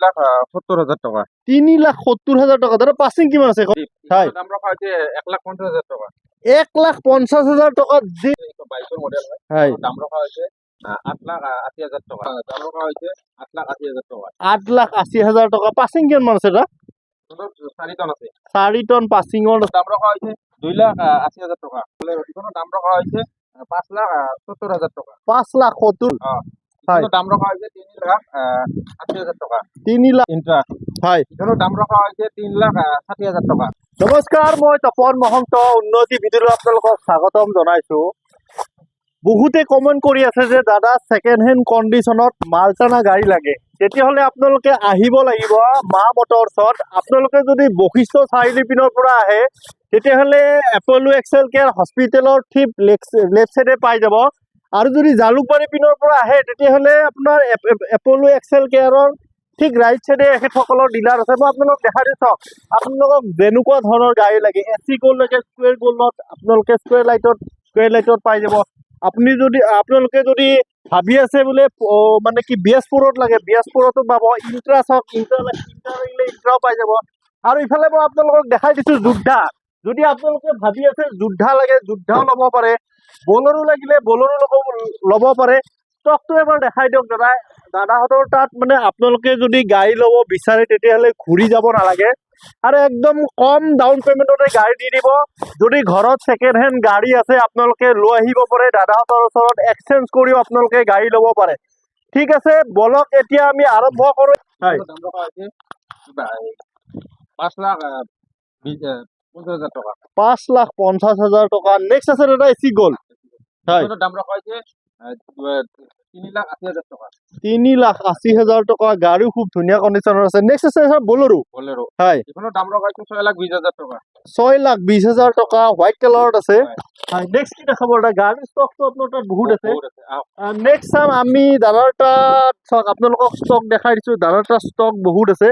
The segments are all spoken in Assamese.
3,70,000 টাকা। 3,70,000 টাকা। দাদা পাসিং কিমান আছে? হয়। দাম রাখা হয়েছে 1,50,000 টাকা। 1,50,000 টাকা জি। 22 মডেল হয়। হয়। দাম রাখা হয়েছে 8,80,000 টাকা। দাম রাখা হয়েছে 8,80,000 টাকা। 8,80,000 টাকা। পাসিং কিমান আছে এটা? 4 টন আছে। 4 টন পাসিংৰ দাম রাখা হয়েছে 2,80,000 টাকা। এখানে দাম রাখা হয়েছে 5,70,000 টাকা। 5,70,000। এখানে দাম রাখা হয়েছে 3,80,000 টাকা। 3 লাখ। ইন্ট্রা হয়। এখানে দাম রাখা হয়েছে 3,60,000 টাকা। নমস্কাৰ, মই তপন মহন্ত উন্নতি ভিডিঅ'লৈ আপোনালোকক স্বাগতম জনাইছো। বহুতে কমেণ্ট কৰি আছে যে দাদা ছেকেণ্ড হেণ্ড কণ্ডিশ্যনত মালটানা গাড়ী লাগে, তেতিয়াহ'লে আপোনালোকে আহিব লাগিব মা মটৰ্ছত। আপোনালোকে যদি বশিষ্ঠ চাৰিআলি পিনৰ পৰা আহে তেতিয়াহ'লে এপ'লো এক্সেল কেয়াৰ হস্পিটেলৰ ঠিক লেফ্ট চাইডে পাই যাব। আৰু যদি জালুকবাৰী পিনৰ পৰা আহে তেতিয়াহ'লে আপোনাৰ এপ'লো এক্সেল কেয়াৰৰ ঠিক ৰাইট চাইডে এখেতসকলৰ ডিলাৰ আছে। মই আপোনালোকক দেখাই দিওঁ, চাওক আপোনালোকক যেনেকুৱা ধৰণৰ গাড়ী লাগে, এচি গ'ল্ড লাগে স্কুৱেৰ গ'ল্ডত আপোনালোকে স্কুৱেৰ লাইটত পাই যাব। আপোনালোকে যদি ভাবি আছে বোলে মানে কি বিএছ4ত লাগে, বিএছ4তো পাব। ইন্ট্ৰা চাওক, ইন্ট্ৰা লাগিলে ইন্ট্ৰাও পাই যাব। আৰু ইফালে মই আপোনালোকক দেখাই দিছোঁ যোদ্ধা। যদি আপোনালোকে ভাবি আছে যোদ্ধা লাগে, যোদ্ধাও ল'ব পাৰে। বলেৰো লাগিলে বলেৰো ল'ব পাৰে। ষ্টকটো এবাৰ দেখাই দিয়ক দাদাহঁতৰ তাত। মানে আপোনালোকে যদি গাড়ী ল'ব বিচাৰে তেতিয়াহ'লে ঘূৰি যাব নালাগে আৰু একদম কম ডাউন পেমেণ্টতে গাড়ী দি দিব। যদি ঘৰত ছেকেণ্ড হেণ্ড গাড়ী আছে আপোনালোকে লৈ আহিব পাৰে, দাদাহঁতৰ ওচৰত এক্সচেঞ্জ কৰিও আপোনালোকে গাড়ী ল'ব পাৰে। ঠিক আছে, বলক এতিয়া আমি আৰম্ভ কৰোঁ। হয়। দাম রাখা হয়েছে 5,50,000 টাকা। 5,50,000 টাকা। নেক্সট আছে দাদা এচি গ'ল্ড। হয়। এখানে দাম রাখা হয়েছে 3,80,000 টাকা। 3,80,000 টাকা। গাড়ীও খুব ধুনীয়া কণ্ডিশ্যনৰ আছে। নেক্সট আছে বলেৰো। বলেৰো হয়। এখানে দাম ৰাখা হয়েছে 6,20,000 টাকা। 6,20,000 টাকা। হোৱাইট কালাৰত আছে। হয়। নেক্সট কি দেখাব দাদা? গাড়ীৰ ষ্টকটো আপোনাৰ তাত বহুত আছে। নেক্সট চাম আমি দাদাৰ তাত। চাওক আপোনালোকক ষ্টক দেখাই দিছোঁ, দাদাৰ তাত ষ্টক বহুত আছে।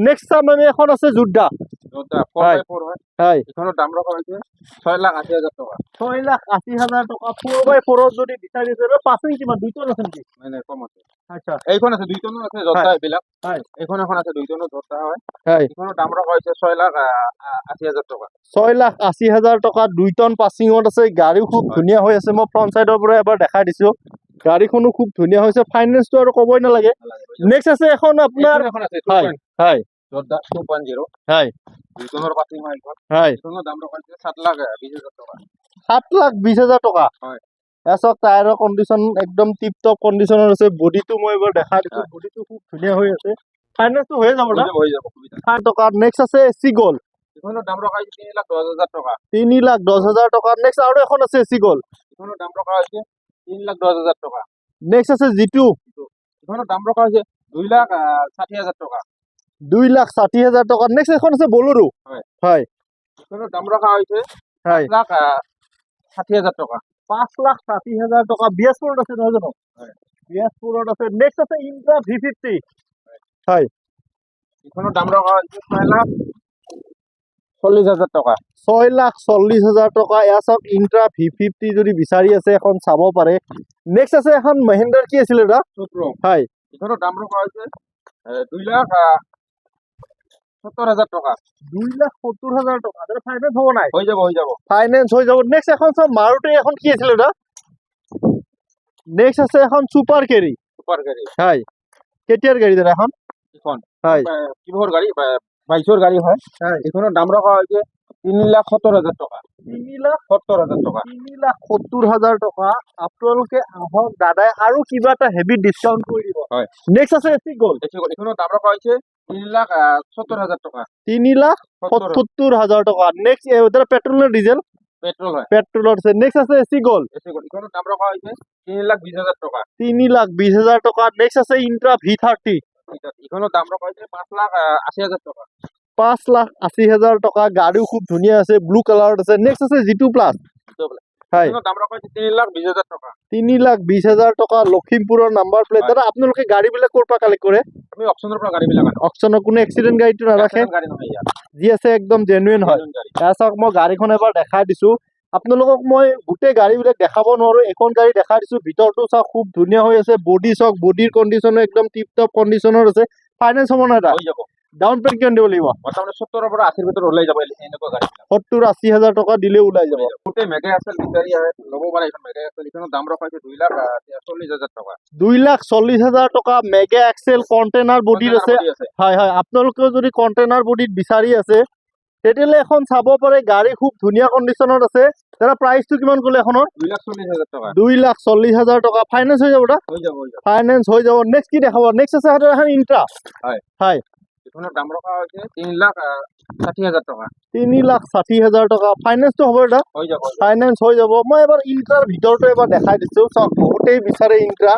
নেক্সট চাম আমি এখন আছে যোদ্ধা। 4x4 হয়। হয়। এখানে দাম রাখা হয়েছে 6,80,000 টাকা। 6,80,000 টাকা। 4x4 যদি বিচাৰিছে পাচিং কিমান? 2 টন আছে নেকি? মানে কম আছে। আচ্ছা। এইখন আছে 2 টনৰ আছে জোতা এইবিলাক। হয়। এখন আছে 2 টনৰ জোতা হয়। হয়। এখানে দাম রাখা হয়েছে 6,80,000 টাকা। 6,80,000 টকা। 2 টন পাচিঙত আছে। গাড়ীও খুব ধুনীয়া হৈ আছে। মই ফ্ৰণ্ট চাইডৰ পৰা এবাৰ দেখাই দিছোঁ। গাড়ীখনো খুব ধুনীয়া হৈছে। ফাইনেন্সটো আৰু ক'বই নালাগে। নেক্সট আছে এখন আপোনাৰ। এখন আছে হয়। হয়। জোতা 2.0 হয়। 2 টনৰ পাচিং হয় এখন। হয়। এখনৰ দাম ৰাখা হয়েছে 7,20,000 টাকা। 7,20,000 টকা। হয়। এচক টায়াৰৰ কণ্ডিশ্যন একদম টিপ টপ কণ্ডিশ্যনৰ আছে। বডিটো মই এবাৰ দেখাই দিছোঁ, বডিটো খুব ধুনীয়া হৈ আছে। ফাইনেন্সটো হৈ যাব না? হৈ যাব সুবিধা। 7 টকা। নেক্সট আছে এচি গ'ল্ড। এখনৰ দাম ৰাখা হয়েছে 3,10,000 টাকা। 3,10,000 টকা। নেক্সট আৰু এখন আছে এচি গ'ল্ড। এখনৰ দাম ৰাখা হয়েছে 3,10,000 টাকা। নেক্সট আছে জিটু। এখনৰ দাম ৰাখা হয়েছে 2,60,000 টাকা। 2,60,000 টকা। নেক্সট এখন আছে বলেৰো। হয়। হয়। এখনৰ দাম ৰাখা হয়েছে হয়। 5,60,000 টাকা। 5,60,000 টকা। বিএছ4 আছে নহয় জানো? হয়। বিএছ4 আছে। নেক্সট আছে ইন্ট্ৰা V50। হয়। এখনৰ দাম ৰাখা হয়েছে 6,40,000 টাকা। 6,40,000 টকা। এয়া চাওক ইন্ট্ৰা V50 যদি বিচাৰি আছে এখন চাব পাৰে। নেক্সট আছে এখন মহিন্দ্ৰাৰ কি আছিলে দাদা? সুপ্ৰ। হয়। এখনৰ দাম ৰাখা হয়েছে 2,70,000 টাকা। 2,70,000 টকা। ফাইনেন্স হ'ব নাই? হৈ যাব হৈ যাব। ফাইনেন্স হৈ যাব। নেক্সট এখন চাওক মাৰুতি। এখন কি আছিলে দাদা? নেক্সট আছে এখন চুপাৰ কেৰি। সুপাৰ গাড়ী। হয়। কেতিয়াৰ গাড়ী দাদা এখন? এখন হয়। কিহৰ গাড়ী? 22ৰ গাড়ী হয়। এখনৰ দাম ৰাখা হয়েছে 3,70,000 টাকা। 3,70,000 টাকা। 3,70,000 টকা। আপোনালোকে আহক, দাদাই আৰু কিবা এটা হেভি ডিছকাউণ্ট কৰি দিব। হয়। নেক্সট আছে এচি গ'ল্ড। এখনৰ দাম ৰাখা হয়েছে 3,70,000 টাকা। 3,70,000 টকা। নেক্সট এটা পেট্ৰল নে ডিজেল? পেট্ৰোল হয়। পেট্ৰলৰ আছে। নেক্সট আছে এচি গ'ল্ড। এখনৰ দাম ৰাখা হয়েছে 3,20,000 টাকা। 3,20,000 টকা। নেক্সট আছে ইন্ট্ৰা V30। এখনৰ দাম ৰাখা হয়েছে 5,80,000 টাকা। 5,80,000 টকা। গাড়ীও খুব ধুনীয়া আছে, ব্লু কালাৰত আছে। নেক্সট আছে জিটু প্লাছ। হয়। এখনৰ দাম ৰাখা হয়েছে 3,20,000 টাকা। 3,20,000 টকা। লখিমপুৰৰ নাম্বাৰ প্লেট। দাদা আপোনালোকে গাড়ীবিলাক ক'ৰ পৰা কালেক্ট কৰে? আমি অপচনৰ পৰা গাড়ীবিলাক আনো। অকশ্যনৰ কোনো এক্সিডেণ্ট গাড়ীটো নাৰাখে? গাড়ী নহয় ইয়াত। যি আছে একদম জেনুইন হয়। গাড়ী। এয়া চাওক মই গাড়ীখন এবাৰ দেখাই দিছোঁ। আপোনালোকক মই গোটেই গাড়ীবিলাক দেখাব নোৱাৰোঁ। এখন গাড়ী দেখাই দিছোঁ। ভিতৰটো চাওক খুব ধুনীয়া হৈ আছে। বডি চাওক, বডিৰ কণ্ডিশ্যনো একদম টিপ টপ কণ্ডিশ্যনৰ আছে। ফাইনেন্স হ'ব না এটা হৈ যাব ডাউন পেমেন্ট কিমান দিব লাগিব মোটামুটি 70 পৰা 80 ভিতৰত ওলাই যাব এনেকুৱা গাড়ী 70-80 হাজাৰ টকা দিলে ওলাই যাব গোটেই মেগা এক্সেল বিচাৰি আহে ল'ব পাৰে এখন মেগা এক্সেল এইখনৰ দাম ৰখা হৈছে 2,40,000 টকা 2,40,000 টকা মেগা এক্সেল কন্টেইনাৰ বডিৰ আছে বডি আছে হয় হয় আপোনালোকেও যদি কন্টেইনাৰ বডিত বিচাৰি আছে তেতিয়াহ'লে এখন চাব পাৰে গাড়ী খুব ধুনীয়া কণ্ডিশ্যনত আছে তাৰ প্ৰাইচটো কিমান ক'লে এখনৰ 2,40,000 টকা 2,40,000 টকা ফাইনেন্স হৈ যাব হৈ যাব ফাইনেন্স হৈ যাব নেক্সট কি দেখাব নেক্সট আছে হাতৰ এখন ইন্ট্ৰা হয় হয় এইখনৰ দাম ৰখা হৈছে 3,60,000 টকা 3,60,000 টকা ফাইনেন্সটো হ'ব এটা হৈ যাব ফাইনেন্স হৈ যাব মই এবাৰ ইন্ট্ৰাৰ ভিতৰটো এবাৰ দেখাই দিছোঁ চাওক বহুতেই বিচাৰে ইন্ট্ৰা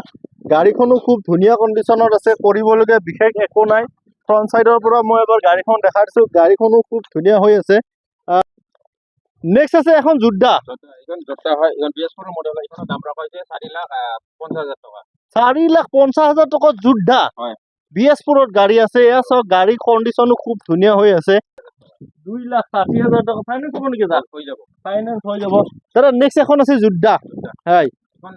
গাড়ীখনো খুব ধুনীয়া কণ্ডিশ্যনত আছে কৰিবলগীয়া বিশেষ একো নাই ফ্ৰণ্ট চাইডৰ পৰা মই এবাৰ গাড়ীখন দেখাই দিছোঁ গাড়ীখনো খুব ধুনীয়া হৈ আছে নেক্সট আছে এখন যোদ্ধা এইখন জোতা হয় এইখন BS4 মডেল এইখনৰ দাম ৰখা হৈছে 4,50,000 টকা 4,50,000 টকা যোদ্ধা হয় BS4 গাড়ী আছে এয়া চাওক গাড়ীৰ কণ্ডিশ্যনো খুব ধুনীয়া হৈ আছে 2,60,000 টকা ফাইনেন্স হ'ব নেকি তাত হৈ যাব ফাইনেন্স হৈ যাব দাদা নেক্সট এখন আছে যোদ্ধা হয় এইখন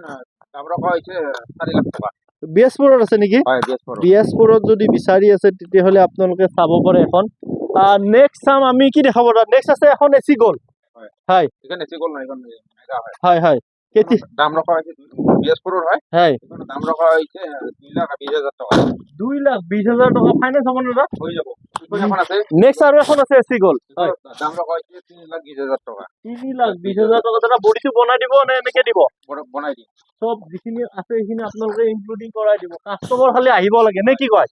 দাম ৰখা হৈছে 4 লাখ টকা BS4 আছে নেকি হয় BS4 BS4 যদি বিচাৰি আছে তেতিয়াহ'লে আপোনালোকে চাব পাৰে এখন নেক্সট চাম আমি কি দেখাব নেক্সট আছে এখন AC গ'ল হয় হয় এইখন এচি গ'ল নহয় এইখন মেগা হয় হয় হয় কেতি দাম ৰখা হৈছে BS4 হয় হয় এইখন দাম ৰখা হৈছে 2,20,000 টকা 2,20,000 টকা ফাইনেন্স হ'ব না হৈ যাব এইখন এখন আছে নেক্সট আৰু এখন আছে AC গ'ল হয় দাম ৰখা হৈছে 3,20,000 টকা 3,20,000 টকা দাদা বডিটো বনাই দিব নে এনেকে দিব বনাই দিম সব যিখিনি আছে সেইখিনি আপোনালোকে ইনক্লুডিং কৰাই দিব কাষ্টমাৰ খালি আহিব লাগে নে কি কয়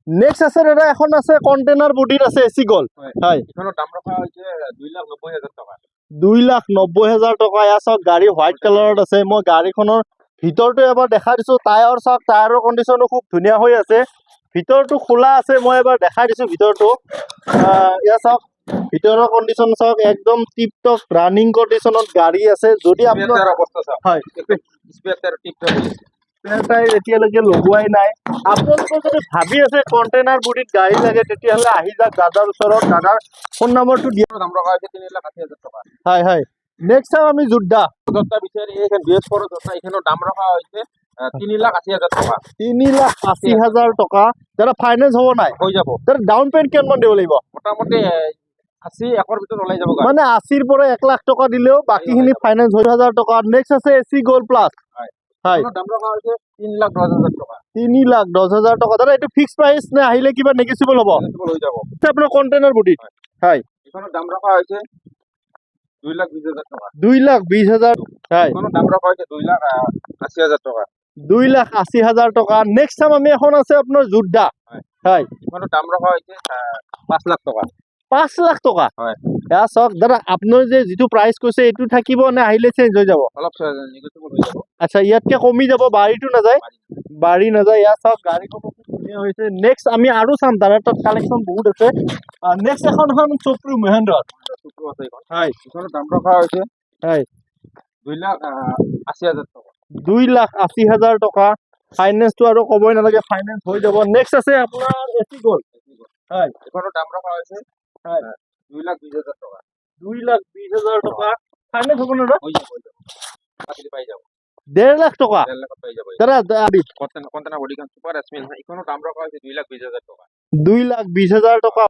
নেক্সট আছে দাদা এখন আছে কন্টেইনাৰ বডিত আছে AC গ'ল হয় এইখনৰ দাম ৰখা হৈছে 2,90,000 টকা 2,90,000 টকা এয়া চাওক গাড়ী হোৱাইট কালাৰত আছে মই গাড়ীখনৰ ভিতৰটো এবাৰ দেখাই দিছোঁ টায়াৰ চাওক টায়াৰৰ কণ্ডিশ্যনো খুব ধুনীয়া হৈ আছে ভিতৰটো খোলা আছে মই এবাৰ দেখাই দিছোঁ ভিতৰটো এয়া চাওক ভিতৰৰ কণ্ডিশ্যন চাওক একদম টিপ টপ ৰানিং কণ্ডিশ্যনত গাড়ী আছে যদি আপোনাৰ অৱস্থা চাওক হয় spare tyre tip top tyre এতিয়ালৈকে লগোৱাই নাই আপোনালোকে যদি ভাবি আছে কণ্টেইনাৰ বডিত গাড়ী লাগে তেতিয়াহ'লে আহি যাওক দাদাৰ ওচৰত দাদাৰ ফোন নম্বৰটো দিয়া দাম ৰখা হৈছে 3,80,000 টকা হয় হয় নেক্সট চাম আমি যোদ্ধা জোতা বিচাৰি এইখন BS4 জোতা এইখনৰ দাম ৰখা হৈছে 3,80,000 টকা 3,80,000 টকা দাদা ফাইনেন্স হ'ব নাই হৈ যাব দাদা ডাউন পেমেণ্ট কিমান দিব লাগিব মোটামুটি 80,000 ভিতৰত ওলাই যাব গাড়ী মানে 80ৰ পৰা 1 লাখ টকা দিলেও বাকীখিনি ফাইনেন্স 2,000 টকা নেক্সট আছে AC গ'ল্ড প্লাছ হয় হয় এইখনৰ দাম ৰখা হৈছে 3,10,000 টকা 3,10,000 টকা দাদা এইটো ফিক্স প্ৰাইচ নে আহিলে কিবা নেগেচিবল হ'ব হৈ যাব আপোনাৰ কণ্টেইনাৰ বডিত হয় এইখনৰ দাম ৰখা হৈছে 2,20,000 টকা 2,20,000 হয় এইখনৰ দাম ৰখা হৈছে 2,80,000 টকা 2,80,000 টকা নেক্সট চাম আমি এখন আছে আপোনাৰ যোদ্ধা হয় এইখনৰ দাম ৰখা হৈছে 5 লাখ টকা 5 লাখ টকা হয় এয়া চাওক দাদা আপোনাৰ যে যিটো প্ৰাইচ কৈছে এইটো থাকিব নে আহিলে চেঞ্জ হৈ যাব অলপ নেগেচিবল হৈ যাব আচ্ছা ইয়াতকে কমি যাব বাঢ়িটো নাযায় বাঢ়ি নাযায় ইয়াত চাওক গাড়ীখন খুব ধুনীয়া হৈছে নেক্সট আমি আৰু চাম দাদাৰ তাত কালেকশ্যন বহুত আছে নেক্সট এখন চক্ৰু মহেন্দ্ৰৰ আছে এইখন হয় এইখনৰ দাম ৰখা হৈছে হয় 2,80,000 টকা 2,80,000 টকা ফাইনেন্সটো আৰু ক'বই নালাগে ফাইনেন্স হৈ যাব নেক্সট আছে আপোনাৰ AC গ'ল্ড হয় এইখনৰ দাম ৰখা হৈছে হয় 2,20,000 টকা 2,20,000 টকা ফাইনেন্স হ'ব না হৈ যাব আপুনি পাই যাব 1.5 লাখ টকা 1,50,000 লাখত পাই যাব দাদা কণ্টেইনাৰ বডিখন ছুপাৰ এছমিন হয় এইখনৰ দাম ৰখা হৈছে 2,20,000 টকা 2,20,000 টকা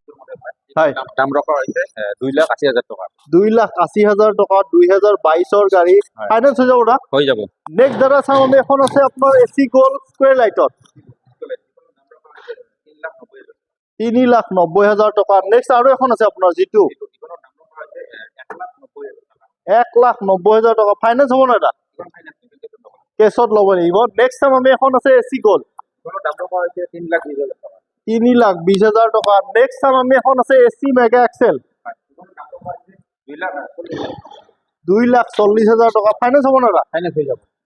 হয় দাম ৰখা হৈছে 2,80,000 টকা 2,80,000 টকা 2022ৰ গাড়ী হয়। ফাইনেন্স হৈ যাব না হৈ যাব নেক্সট দাদা চাওঁ আমি এখন আছে আপোনাৰ AC গ'ল্ড স্কুৱেৰ লাইটত 3,90,000 টকা নেক্সট আৰু এখন আছে আপোনাৰ যিটো 1,90,000 টকা ফাইনেন্স হ'ব না এটা কেছত ল'ব লাগিব নেক্সট চাম আমি এখন আছে AC গ'ল্ড 3,20,000 টকা নেক্সট চাম আমি এখন আছে AC মেগা এক্সেল 2,40,000 টকা ফাইনেন্স হ'ব না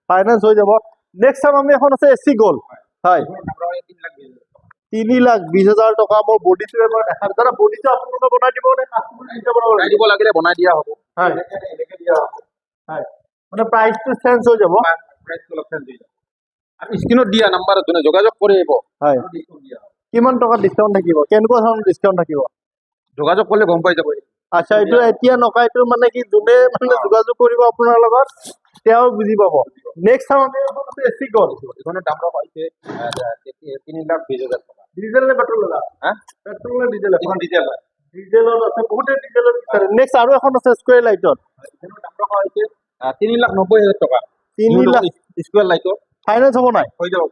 ফাইনেন্স হৈ যাব নেক্সট চাম আমি এখন আছে AC গ'ল্ড হয় 3,20,000 টকা মই বডিটো এবাৰ দেখাম দাদা বডিটো আপোনালোকে বনাই দিব নে বনাই দিব লাগিলে বনাই দিয়া হ'ব হয় হয় মানে প্ৰাইচটো চেঞ্জ হৈ যাব আৰু স্ক্ৰীণত দিয়া নাম্বাৰত যোগাযোগ কৰি আহিব হয় কিমান টকা ডিছকাউণ্ট থাকিব কেনেকুৱা ধৰণৰ ডিছকাউণ্ট থাকিব যোগাযোগ কৰিলে গম পাই যাব আচ্ছা এইটো এতিয়া নকয়, এইটো মানে কি যোনে মানে যোগাযোগ কৰিব আপোনাৰ লগত তেওঁ বুজি পাব। নেক্সট চাম আমি এচি গল, এখনৰ দাম ৰখা হৈছে 3,20,000 টকা। ডিজেল নে পেট্ৰল দাদা? হা? পেট্ৰল নে ডিজেল? এখন ডিজেল হয়। ডিজেলত আছে, বহুতে ডিজেলত বিচাৰে। নেক্সট আৰু এখন আছে স্কুৱেৰ লাইটত, এখনৰ দাম ৰখা হৈছে 3,90,000 টকা। 3 লাখ। স্কুৱেৰ লাইটৰ ফাইনেন্স হ'ব নাই? হৈ যাব।